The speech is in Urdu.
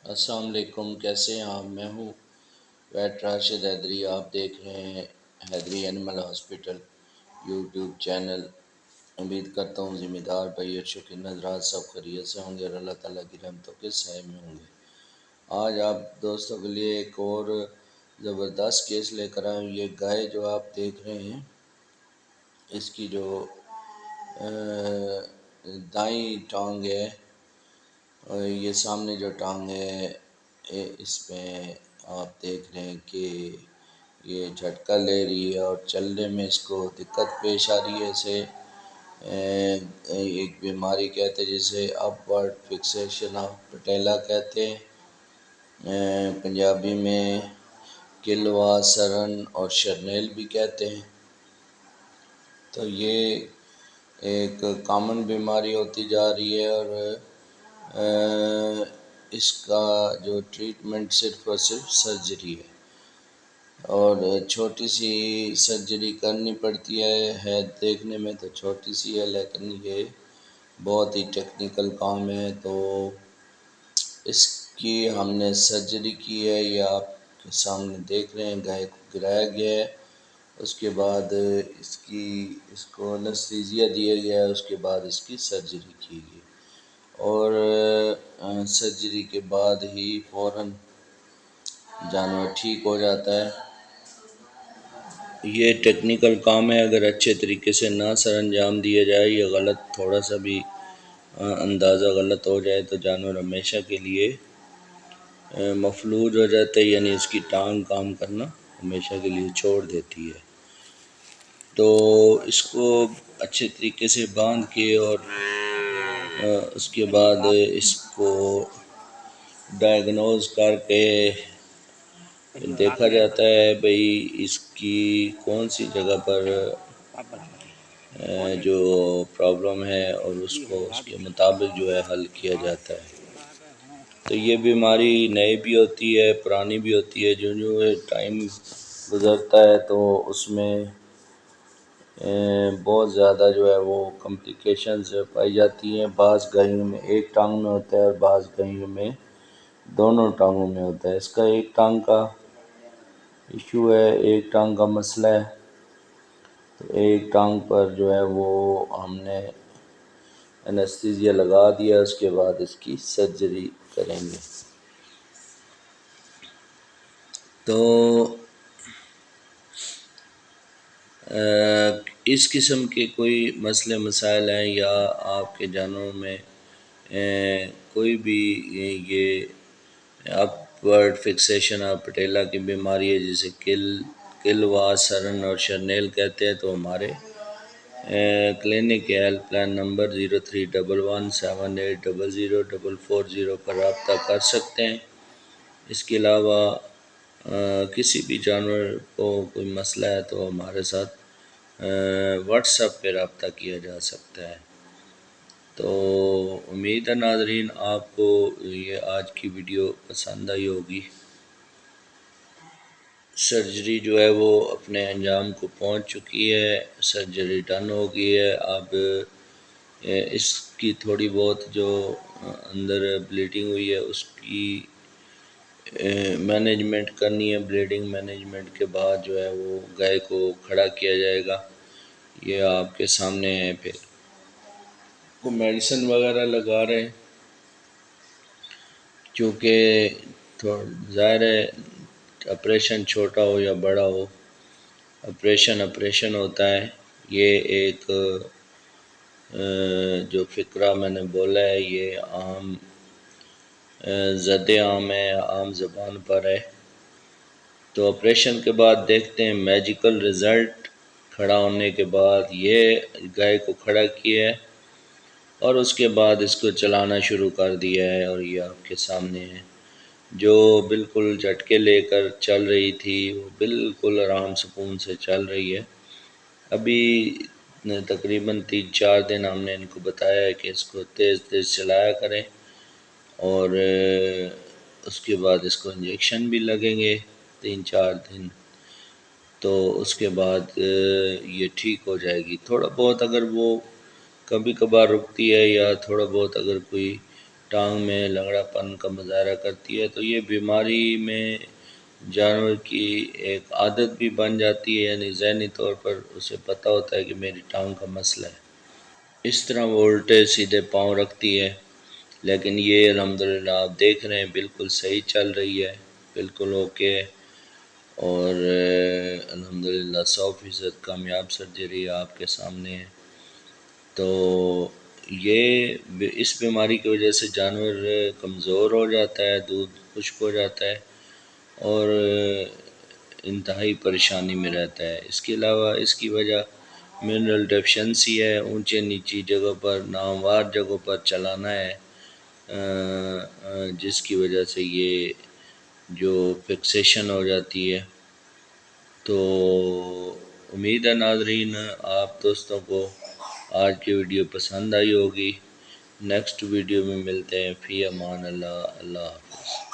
السلام علیکم، کیسے ہیں آپ؟ میں ہوں ویٹ راشد حیدری۔ آپ دیکھ رہے ہیں حیدری اینیمل ہاسپٹل یوٹیوب چینل۔ امید کرتا ہوں ذمہ دار بھائی اور شوقین حضرات سب خیریت سے ہوں گے اور اللہ تعالیٰ کی رحمتوں کے سائے میں ہوں گے۔ آج آپ دوستوں کے لیے ایک اور زبردست کیس لے کر آئے ہوں۔ یہ گائے جو آپ دیکھ رہے ہیں، اس کی جو دائیں ٹانگ ہے اور یہ سامنے جو ٹانگ ہے، اس میں آپ دیکھ رہے ہیں کہ یہ جھٹکا لے رہی ہے اور چلنے میں اس کو دقت پیش آ رہی ہے۔ اسے ایک بیماری کہتے ہیں جسے اپورڈ فکسیشن آف پٹیلا کہتے ہیں، پنجابی میں کلوا سرن اور شرنیل بھی کہتے ہیں۔ تو یہ ایک کامن بیماری ہوتی جا رہی ہے اور اس کا جو ٹریٹمنٹ صرف اور صرف سرجری ہے اور چھوٹی سی سرجری کرنی پڑتی ہے۔ دیکھنے میں تو چھوٹی سی ہے لیکن یہ بہت ہی ٹیکنیکل کام ہے۔ تو اس کی ہم نے سرجری کی ہے، یہ آپ کے سامنے دیکھ رہے ہیں۔ گائے کو گرایا گیا ہے، اس کے بعد اس کو انستھیزیا دیا گیا ہے، اس کے بعد اس کی سرجری کی گئی اور سرجری کے بعد ہی فوراً جانور ٹھیک ہو جاتا ہے۔ یہ ٹیکنیکل کام ہے، اگر اچھے طریقے سے نہ سر انجام دیا جائے یا غلط تھوڑا سا بھی اندازہ غلط ہو جائے تو جانور ہمیشہ کے لیے مفلوج ہو جاتا ہے، یعنی اس کی ٹانگ کام کرنا ہمیشہ کے لیے چھوڑ دیتی ہے۔ تو اس کو اچھے طریقے سے باندھ کے اور اس کے بعد اس کو ڈائیگنوز کر کے دیکھا جاتا ہے بھئی اس کی کون سی جگہ پر جو پرابلم ہے اور اس کو اس کے مطابق جو ہے حل کیا جاتا ہے۔ تو یہ بیماری نئی بھی ہوتی ہے، پرانی بھی ہوتی ہے۔ جو ٹائم گزرتا ہے تو اس میں بہت زیادہ جو ہے وہ کمپلیکیشنز پائی جاتی ہیں۔ بعض گائیوں میں ایک ٹانگ میں ہوتا ہے اور بعض گائیوں میں دونوں ٹانگوں میں ہوتا ہے۔ اس کا ایک ٹانگ کا ایشو ہے، ایک ٹانگ کا مسئلہ ہے۔ تو ایک ٹانگ پر جو ہے وہ ہم نے انستھیزیا لگا دیا، اس کے بعد اس کی سرجری کریں گے۔ تو اس قسم کے کوئی مسئلے مسائل ہیں یا آپ کے جانوروں میں کوئی بھی یہ اپورڈ فکسیشن آف پٹیلا کی بیماری ہے جسے کلوا سرن اور شرنیل کہتے ہیں، تو ہمارے کلینک کے ہیلپ لائن نمبر 031178000440 پر رابطہ کر سکتے ہیں۔ اس کے علاوہ کسی بھی جانور کو کوئی مسئلہ ہے تو ہمارے ساتھ واٹس ایپ پہ رابطہ کیا جا سکتا ہے۔ تو امید ہے ناظرین آپ کو یہ آج کی ویڈیو پسند آئی ہوگی۔ سرجری جو ہے وہ اپنے انجام کو پہنچ چکی ہے، سرجری ڈن ہو گئی ہے۔ اب اس کی تھوڑی بہت جو اندر بلیڈنگ ہوئی ہے اس کی مینجمنٹ کرنی ہے۔ بلیڈنگ مینجمنٹ کے بعد جو ہے وہ گائے کو کھڑا کیا جائے گا۔ یہ آپ کے سامنے ہے، پھر کو میڈیسن وغیرہ لگا رہے ہیں کیونکہ ظاہر ہے آپریشن چھوٹا ہو یا بڑا ہو، آپریشن ہوتا ہے۔ یہ ایک جو فقرہ میں نے بولا ہے یہ عام زد عام ہے، عام زبان پر ہے۔ تو آپریشن کے بعد دیکھتے ہیں میجیکل رزلٹ۔ کھڑا ہونے کے بعد یہ گائے کو کھڑا کیا ہے اور اس کے بعد اس کو چلانا شروع کر دیا ہے اور یہ آپ کے سامنے ہے۔ جو بالکل جھٹکے لے کر چل رہی تھی وہ بالکل آرام سکون سے چل رہی ہے۔ ابھی تقریباً 3-4 دن ہم نے ان کو بتایا ہے کہ اس کو تیز تیز چلایا کریں اور اس کے بعد اس کو انجیکشن بھی لگیں گے 3-4 دن، تو اس کے بعد یہ ٹھیک ہو جائے گی۔ تھوڑا بہت اگر وہ کبھی کبھار رکتی ہے یا تھوڑا بہت اگر کوئی ٹانگ میں لنگڑا پن کا مظاہرہ کرتی ہے، تو یہ بیماری میں جانور کی ایک عادت بھی بن جاتی ہے، یعنی ذہنی طور پر اسے پتہ ہوتا ہے کہ میری ٹانگ کا مسئلہ ہے۔ اس طرح وہ الٹے سیدھے پاؤں رکھتی ہے، لیکن یہ الحمدللہ آپ دیکھ رہے ہیں بالکل صحیح چل رہی ہے، بالکل اوکے ہے، اور الحمدللہ 100% کامیاب سرجری آپ کے سامنے ہے۔ تو یہ اس بیماری کی وجہ سے جانور کمزور ہو جاتا ہے، دودھ خشک ہو جاتا ہے اور انتہائی پریشانی میں رہتا ہے۔ اس کے علاوہ اس کی وجہ منرل ڈیفیشنسی ہے، اونچے نیچی جگہ پر ناموار جگہوں پر چلانا ہے، جس کی وجہ سے یہ جو فکسیشن ہو جاتی ہے۔ تو امید ہے ناظرین آپ دوستوں کو آج کی ویڈیو پسند آئی ہوگی۔ نیکسٹ ویڈیو میں ملتے ہیں، فی امان اللہ، اللہ حافظ۔